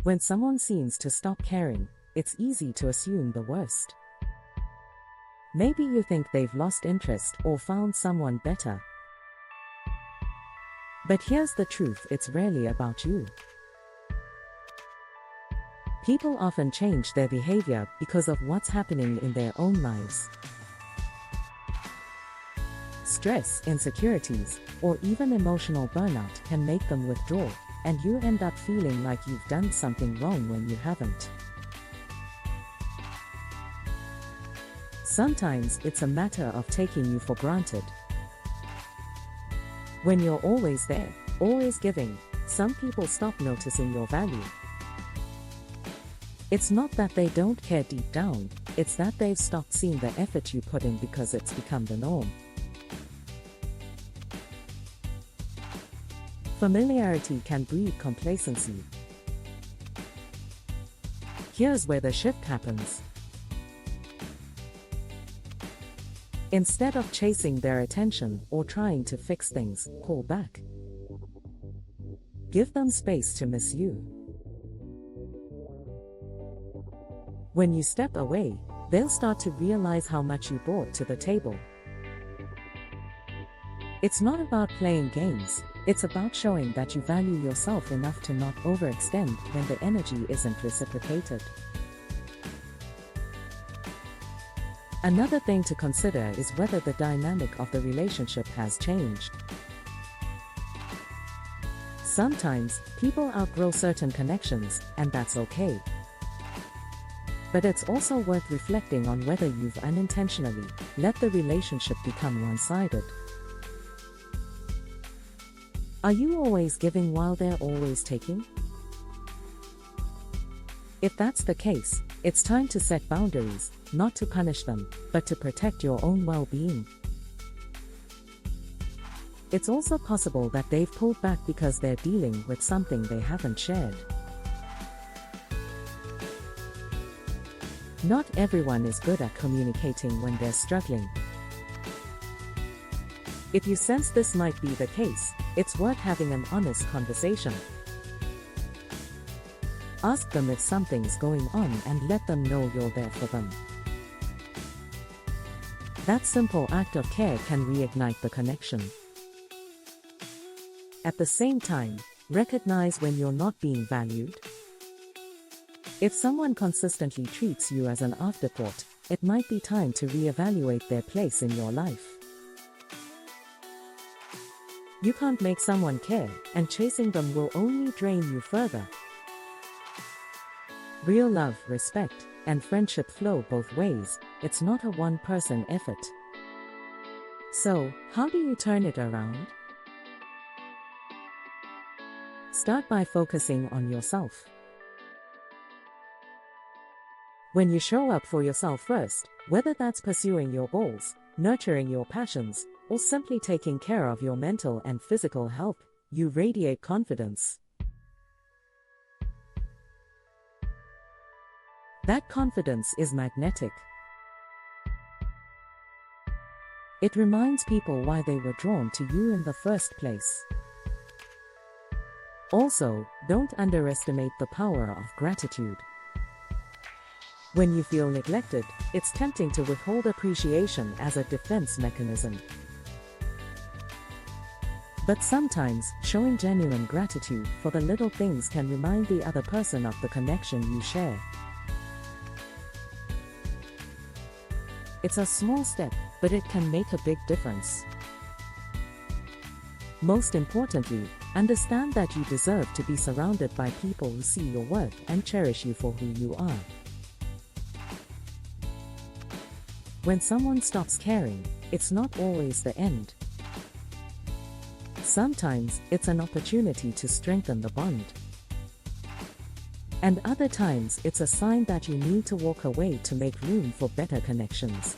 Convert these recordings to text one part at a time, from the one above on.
When someone seems to stop caring, it's easy to assume the worst. Maybe you think they've lost interest or found someone better. But here's the truth, it's rarely about you. People often change their behavior because of what's happening in their own lives. Stress, insecurities, or even emotional burnout can make them withdraw, and you end up feeling like you've done something wrong when you haven't. Sometimes it's a matter of taking you for granted. When you're always there, always giving, some people stop noticing your value. It's not that they don't care deep down, it's that they've stopped seeing the effort you put in because it's become the norm. Familiarity can breed complacency. Here's where the shift happens. Instead of chasing their attention or trying to fix things, pull back. Give them space to miss you. When you step away, they'll start to realize how much you brought to the table. It's not about playing games, it's about showing that you value yourself enough to not overextend when the energy isn't reciprocated. Another thing to consider is whether the dynamic of the relationship has changed. Sometimes, people outgrow certain connections, and that's okay. But it's also worth reflecting on whether you've unintentionally let the relationship become one-sided. Are you always giving while they're always taking? If that's the case, it's time to set boundaries, not to punish them, but to protect your own well-being. It's also possible that they've pulled back because they're dealing with something they haven't shared. Not everyone is good at communicating when they're struggling. If you sense this might be the case, it's worth having an honest conversation. Ask them if something's going on and let them know you're there for them. That simple act of care can reignite the connection. At the same time, recognize when you're not being valued. If someone consistently treats you as an afterthought, it might be time to reevaluate their place in your life. You can't make someone care, and chasing them will only drain you further. Real love, respect, and friendship flow both ways, it's not a one-person effort. So, how do you turn it around? Start by focusing on yourself. When you show up for yourself first, whether that's pursuing your goals, nurturing your passions, or simply taking care of your mental and physical health, you radiate confidence. That confidence is magnetic. It reminds people why they were drawn to you in the first place. Also, don't underestimate the power of gratitude. When you feel neglected, it's tempting to withhold appreciation as a defense mechanism. But sometimes, showing genuine gratitude for the little things can remind the other person of the connection you share. It's a small step, but it can make a big difference. Most importantly, understand that you deserve to be surrounded by people who see your worth and cherish you for who you are. When someone stops caring, it's not always the end. Sometimes, it's an opportunity to strengthen the bond. And other times, it's a sign that you need to walk away to make room for better connections.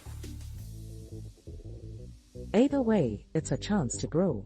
Either way, it's a chance to grow.